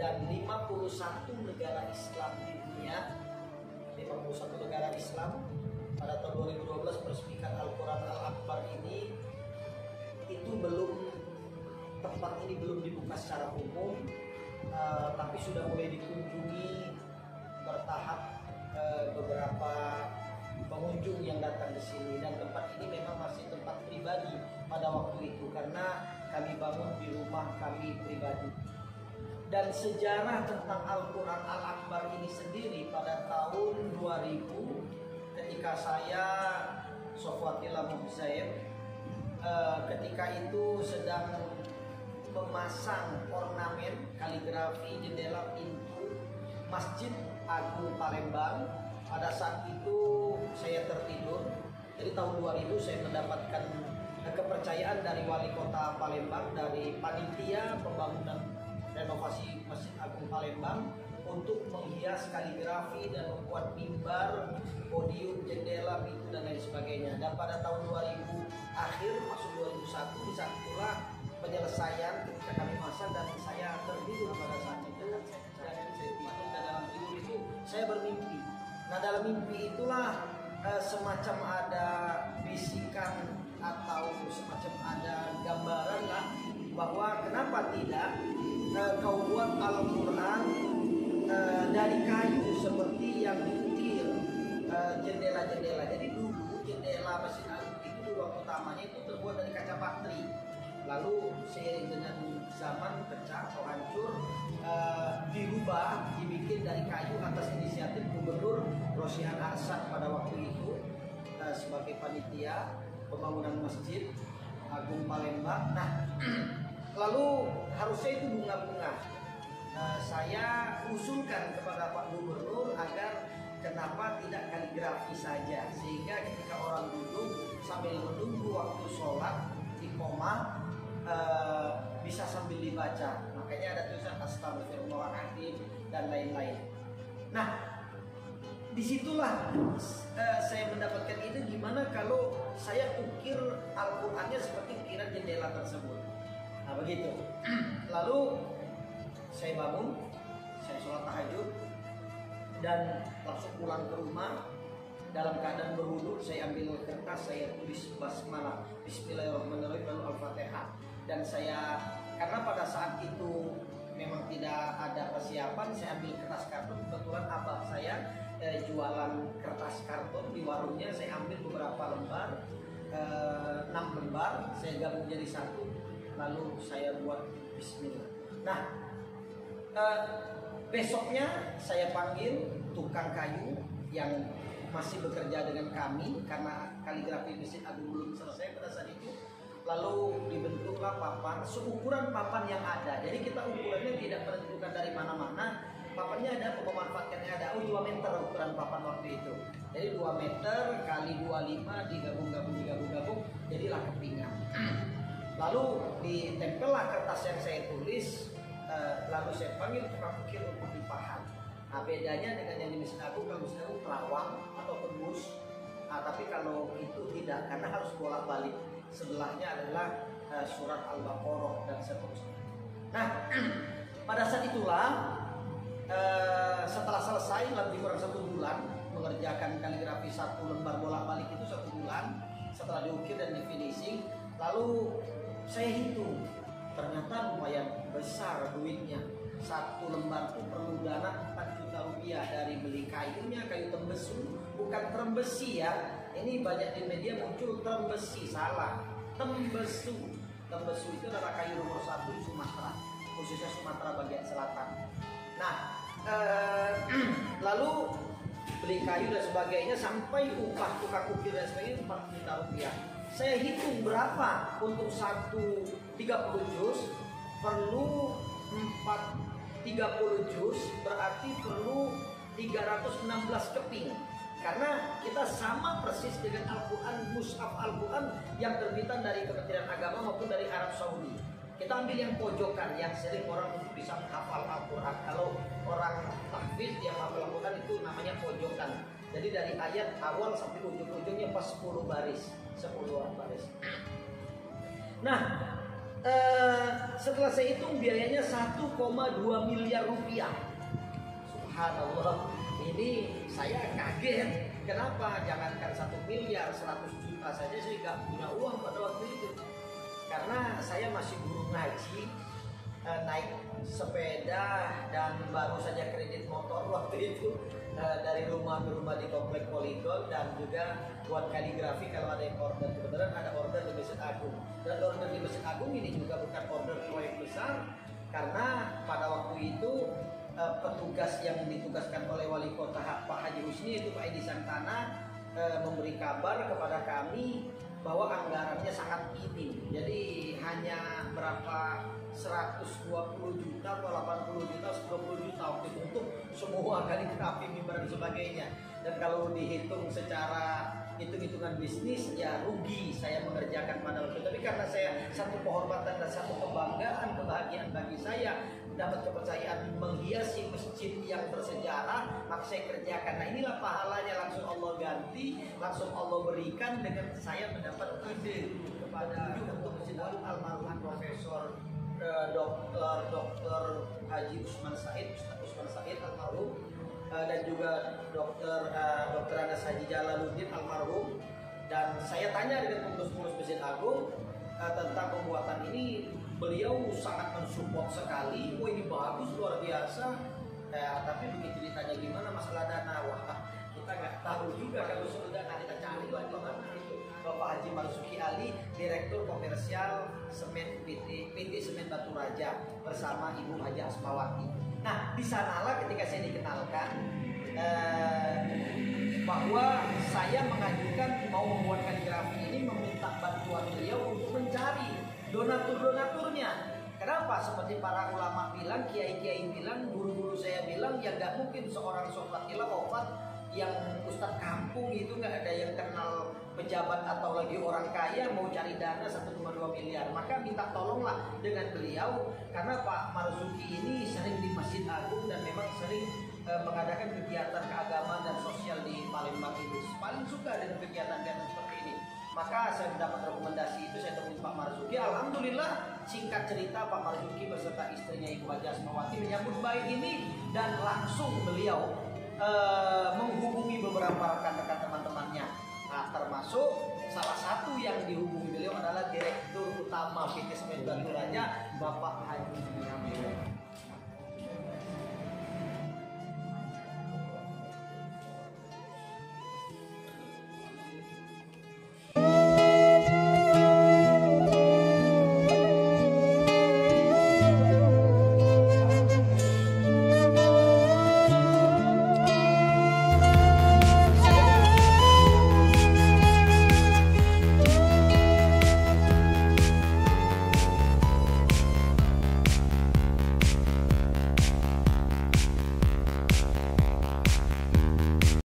dan 51 negara Islam di dunia, 51 negara Islam pada tahun 2012 meresmikan Al-Quran Al-Akbar ini. Itu tempat ini belum dibuka secara umum, tapi sudah mulai dikunjungi bertahap beberapa pengunjung yang datang ke sini, dan tempat ini memang masih tempat pribadi pada waktu itu karena kami bangun di rumah kami pribadi. Dan sejarah tentang Al-Quran Al-Akbar ini sendiri pada tahun 2000 ketika saya Sofwatillah Muhzaim ketika itu sedang memasang ornamen kaligrafi jendela pintu Masjid Agung Palembang. Pada saat itu saya tertidur. Jadi tahun 2000 saya mendapatkan kepercayaan dari wali kota Palembang, dari panitia pembangunan renovasi Masjid Agung Palembang untuk menghias kaligrafi dan membuat mimbar, podium, jendela, pintu dan lain sebagainya. Dan pada tahun 2000 akhir masuk 2001 di saat itulah penyelesaian ketika kami masang dan saya tertidur pada saat itu. Dan dalam tidur itu saya bermimpi. Nah dalam mimpi itulah semacam ada bisikan atau semacam ada gambaran lah bahwa kenapa tidak kau buat Al-Quran dari kayu seperti yang diukir jendela-jendela. Jadi dulu jendela Masjid Agung itu di ruang utamanya itu terbuat dari kaca patri. Lalu seiring dengan zaman pecah atau hancur, dirubah, dibikin dari kayu atas inisiatif Gubernur Roshihan Arsyad pada waktu itu sebagai panitia pembangunan Masjid Agung Palembang. Nah, lalu harusnya itu bunga-bunga. Saya usulkan kepada Pak Gubernur agar kenapa tidak kaligrafi saja, sehingga ketika orang duduk sambil menunggu waktu sholat iqomah bisa sambil dibaca. Makanya ada tulisan Astagfirullahaladzim dan lain-lain. Nah, disitulah saya mendapatkan ide gimana kalau saya ukir Al-Qurannya seperti ukiran jendela tersebut. Nah begitu. Lalu saya bangun, saya sholat tahajud dan langsung pulang ke rumah. Dalam keadaan berwudu, saya ambil kertas, saya tulis basmalah, Bismillahirrahmanirrahim, lalu Al-Fatihah. Dan saya, karena pada saat itu memang tidak ada persiapan, saya ambil kertas karton. Kebetulan abah saya jualan kertas karton di warungnya. Saya ambil beberapa lembar, 6 lembar, saya gabung jadi satu. Lalu saya buat Bismillah. Nah, besoknya saya panggil tukang kayu yang masih bekerja dengan kami karena kaligrafi Masjid Agung belum selesai pada saat itu. Lalu dibentuklah papan seukuran papan yang ada. Jadi kita ukurannya tidak menentukan dari mana-mana. Papannya ada, pemanfaatkannya ada. 2 meter ukuran papan waktu itu. Jadi 2 meter kali 25 digabung-gabung jadilah kepingan. Lalu ditempellah kertas yang saya tulis. Lalu saya panggil tukang ukir untuk dipahat. Nah bedanya dengan yang di Masjid Agung, kalau Masjid Agung pelawang atau tembus. Nah, tapi kalau itu tidak, karena harus bolak-balik. Sebelahnya adalah surat Al-Baqarah dan seterusnya. Nah, pada saat itulah setelah selesai lebih kurang 1 bulan mengerjakan kaligrafi 1 lembar bolak-balik itu 1 bulan setelah diukir dan di finishing. Lalu saya hitung, ternyata lumayan besar duitnya. 1 lembar itu perlu dana 4 juta rupiah dari beli kayunya, kayu tembesu, bukan trembesi ya. Ini banyak di media muncul trembesi, salah. Tembesu. Tembesu itu adalah kayu nomor 1 di Sumatera, khususnya Sumatera bagian selatan. Nah, lalu beli kayu dan sebagainya sampai upah tukang ukir dan sebagainya 4 juta rupiah. Saya hitung berapa untuk 30 juz perlu 30 juz, berarti perlu 316 keping. Karena kita sama persis dengan Al-Quran, Mushaf Al-Quran yang terbitan dari Kementerian Agama maupun dari Arab Saudi. Kita ambil yang pojokan, yang sering orang bisa menghafal Al-Quran. Kalau orang tahfiz yang menghafal Al-Quran itu namanya pojokan. Jadi dari ayat awal sampai ujung-ujungnya pas 10 baris. 10 baris. Nah, setelah saya hitung biayanya 1,2 miliar rupiah. Subhanallah, ini saya kaget. Kenapa? Jangankan 1 miliar, 100 juta saja saya nggak punya uang pada waktu itu. Karena saya masih guru ngaji, naik sepeda dan baru saja kredit motor waktu itu, dari rumah ke rumah di komplek Poligon, dan juga buat kaligrafi kalau ada yang order. Kebetulan ada order di Masjid Agung, dan order di Masjid Agung ini juga bukan order proyek besar, karena pada waktu itu petugas yang ditugaskan oleh Wali Kota Pak Haji Husni, itu Pak Edi Santana, memberi kabar kepada kami bahwa anggarannya sangat minim. Jadi hanya berapa 120 juta atau 80 juta, 90 juta waktu itu untuk semua kaligrafi, mimbar dan sebagainya. Dan kalau dihitung secara hitung-hitungan bisnis, ya rugi saya mengerjakan pada waktu itu. Tapi karena saya satu kehormatan dan satu kebanggaan, kebahagiaan bagi saya dapat kepercayaan menghiasi masjid yang bersejarah, maka saya kerjakan. Nah, inilah pahalanya, langsung Allah ganti, langsung Allah berikan dengan saya mendapat ide kepada untuk Masjid almarhum Profesor Dr. Haji Usman Said, Ustaz Usman Said almarhum, dan juga Dr. Anas Haji Jalaluddin almarhum. Dan saya tanya dengan pengurus Masjid Agung tentang pembuatan ini. Beliau sangat mensupport sekali. Oh, ini bagus, luar biasa. Tapi begitu ditanya gimana masalah dana, wah kita nggak tahu juga. Kalau sudah dana kita cari lah di mana itu. Bapak Haji Marzuki Ali, Direktur Komersial Semen PT Semen Batu Raja, bersama Ibu Haji Asmawati. Nah, di sanalah ketika saya dikenalkan bahwa saya mengajukan mau membuat kaligrafi ini, meminta bantuan beliau untuk mencari donatur-donaturnya. Kenapa? Seperti para ulama bilang, kiai-kiai bilang, guru-guru saya bilang, ya nggak mungkin seorang sofatila wafat yang ustadz kampung itu nggak ada yang kenal pejabat atau lagi orang kaya mau cari dana 1,2 miliar. Maka minta tolonglah dengan beliau, karena Pak Marzuki ini sering di Masjid Agung dan memang sering mengadakan kegiatan keagamaan dan sosial di Palembang ini. Paling suka dengan kegiatan-kegiatan seperti ini. Maka saya mendapat rekomendasi itu, saya temui Pak Marzuki. Alhamdulillah, singkat cerita Pak Marzuki beserta istrinya Ibu Haji Asmawati menyambut baik ini, dan langsung beliau menghubungi beberapa rekan-rekan teman-temannya. Nah, termasuk salah satu yang dihubungi beliau adalah Direktur Utama PT Semen Batu Raja, Bapak Haji Hamid.